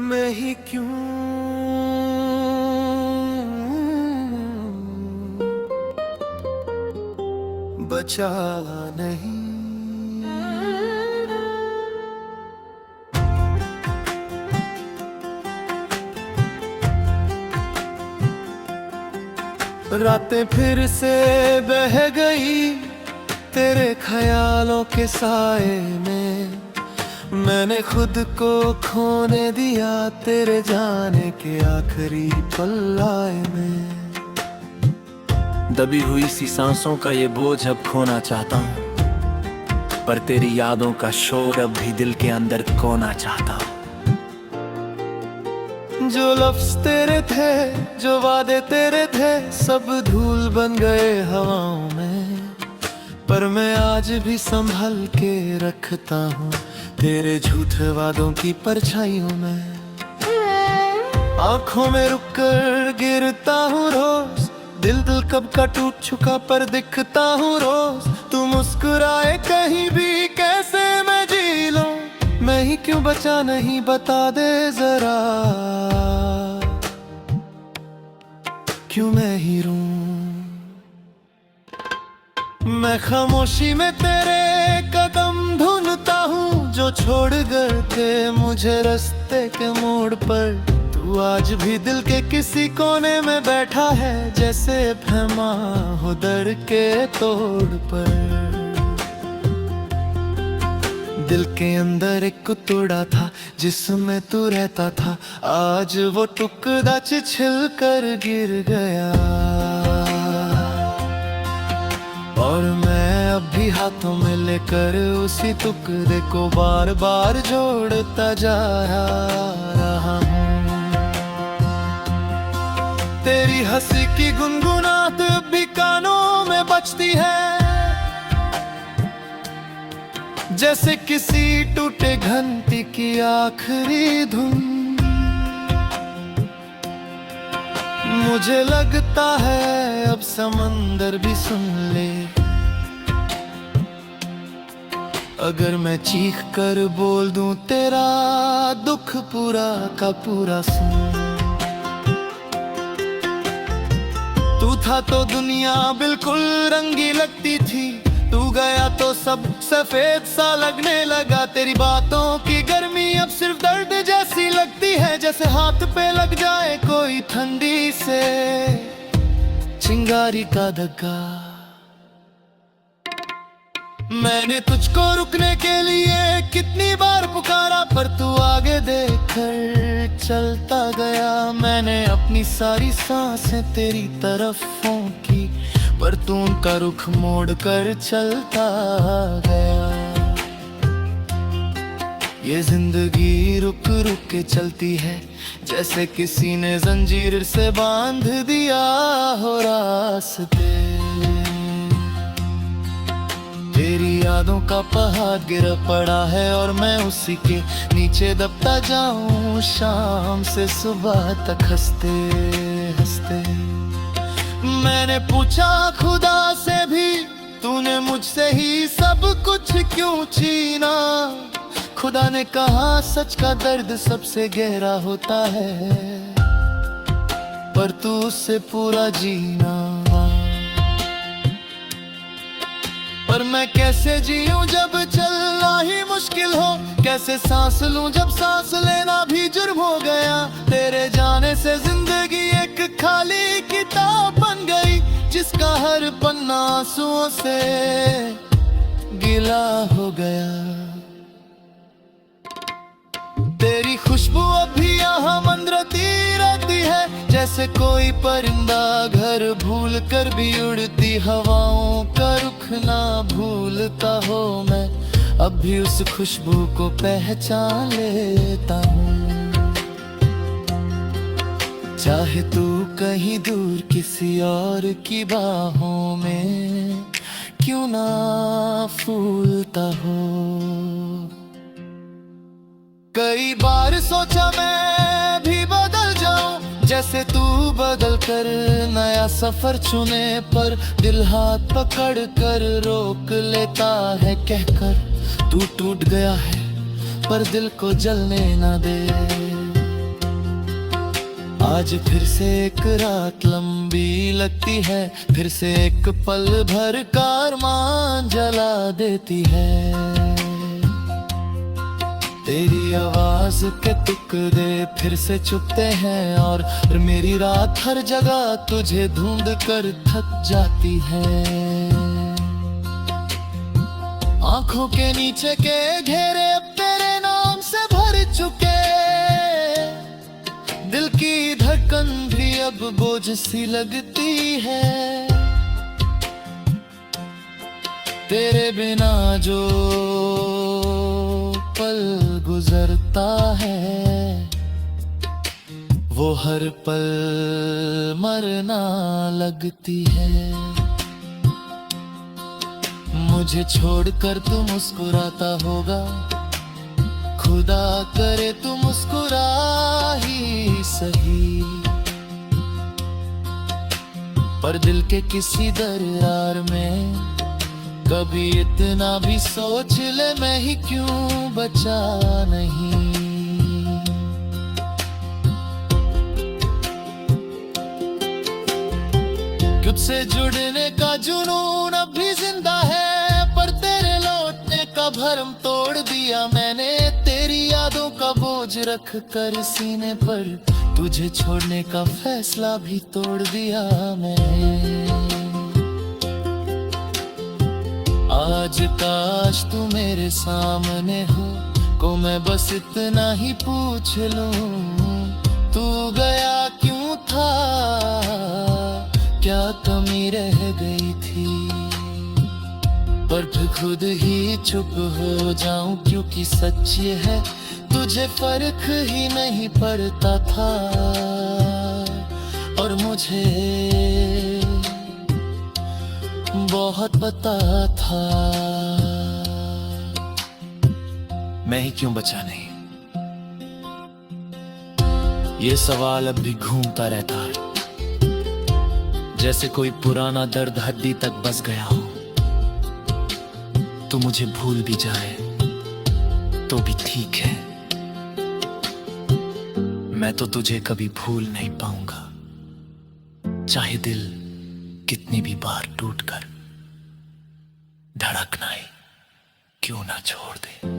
मैं ही क्यों बचा नहीं। रातें फिर से बह गई तेरे ख्यालों के साए में, मैंने खुद को खोने दिया तेरे जाने के आखिरी पल आए में। दबी हुई सी सांसों का ये बोझ अब खोना चाहता हूँ, पर तेरी यादों का शोर अब भी दिल के अंदर खोना चाहता हूँ। जो लफ्ज तेरे थे, जो वादे तेरे थे, सब धूल बन गए हवाओं में, पर मैं आज भी संभल के रखता हूँ तेरे झूठे वादों की परछाइयों में। आंखों में रुक कर गिरता हूँ रोज, दिल कब का टूट चुका पर दिखता हूँ रोज। तू मुस्कुराए कहीं भी कैसे मैं जी लूं, मैं ही क्यों बचा नहीं बता दे जरा, क्यों मैं ही रूं। मैं खामोशी में तेरे कदम ढूंढता हूँ जो छोड़ गए थे मुझे रास्ते के मोड़ पर। तू आज भी दिल के किसी कोने में बैठा है, जैसे फहमा हो दर के तोड़ पर। दिल के अंदर एक टुकड़ा था जिसमें तू रहता था, आज वो टुकड़ा छिल कर गिर गया, और मैं अब भी हाथों में लेकर उसी टुकड़े को बार बार जोड़ता जा रहा हूँ। तेरी हंसी की गुनगुनाहट अब भी कानों में बजती है, जैसे किसी टूटे घंटी की आखिरी धुन। मुझे लगता है अब समंदर भी सुन ले, अगर मैं चीख कर बोल दूं तेरा दुख पूरा का पूरा सुन। तू था तो दुनिया बिल्कुल रंगी लगती थी, तू गया तो सब सफेद सा लगने लगा। तेरी बातों की गर्मी अब सिर्फ दर्द जैसी लगती है, जैसे हाथ पे लग जाए कोई ठंडी से चिंगारी का धक्का। मैंने तुझको रुकने के लिए कितनी बार पुकारा, पर तू आगे देखकर चलता गया। मैंने अपनी सारी सांसें तेरी तरफ फूंकी, पर तू उनका रुख मोड़ कर चलता गया। ये जिंदगी रुक रुक के चलती है, जैसे किसी ने जंजीर से बांध दिया हो रास्ते। तेरी यादों का पहाड़ गिर पड़ा है और मैं उसी के नीचे दबता जाऊं, शाम से सुबह तक हंसते हंसते। मैंने पूछा खुदा से भी, तूने मुझसे ही सब कुछ क्यों छीना। खुदा ने कहा सच का दर्द सबसे गहरा होता है, पर तू उससे पूरा जीना। पर मैं कैसे जीऊं जब चलना ही मुश्किल हो, कैसे सांस लूं जब सांस लेना भी जुर्म हो गया। तेरे जाने से जिंदगी एक खाली किताब बन गई, जिसका हर पन्ना आंसुओं से गीला हो गया। तेरी खुशबू अभी यहाँ मंद्रती रहती है, जैसे कोई परिंदा घर भूल कर भी उड़ती। हवाओं का रुख ना भूलता हो मैं, अब भी उस खुशबू को पहचान लेता हूँ। चाहे तू कहीं दूर किसी और की बाहों में क्यों ना फूलता हो। कई बार सोचा मैं भी बदल जाऊं, जैसे तू बदल कर नया सफर चुने, पर दिल हाथ पकड़ कर रोक लेता है कहकर तू टूट गया है, पर दिल को जलने ना दे। आज फिर से एक रात लंबी लगती है, फिर से एक पल भर कारमान जला देती है। तेरी आवाज के टुकड़े फिर से चुभते हैं और मेरी रात हर जगह तुझे ढूंढ कर थक जाती है। आंखों के नीचे के घेरे अब तेरे नाम से भर चुके, दिल की धड़कन भी अब बोझ सी लगती है। तेरे बिना जो पल गुजरता है, वो हर पल मरना लगती है। मुझे छोड़कर तू मुस्कुराता होगा, खुदा करे तू मुस्कुरा ही सही। पर दिल के किसी दरार में कभी इतना भी सोच ले, मैं ही क्यों बचा नहीं। तुझसे जुड़ने का जुनून अब भी जिंदा है, पर तेरे लौटने का भरम तोड़ दिया मैंने। तेरी यादों का बोझ रख कर सीने पर तुझे छोड़ने का फैसला भी तोड़ दिया मैंने। आज काश तू मेरे सामने हो, को मैं बस इतना ही पूछ लूं, तू गया क्यों था, क्या कमी रह गई थी। पर फिर खुद ही चुप हो जाऊं, क्योंकि सच ये है तुझे फर्क ही नहीं पड़ता था। और मुझे बहुत पता था, मैं ही क्यों बचा नहीं। ये सवाल अब भी घूमता रहता है, जैसे कोई पुराना दर्द हड्डी तक बस गया हो। तू मुझे भूल भी जाए तो भी ठीक है, मैं तो तुझे कभी भूल नहीं पाऊंगा, चाहे दिल कितनी भी बार टूटकर धड़कना ही क्यों ना छोड़ दे।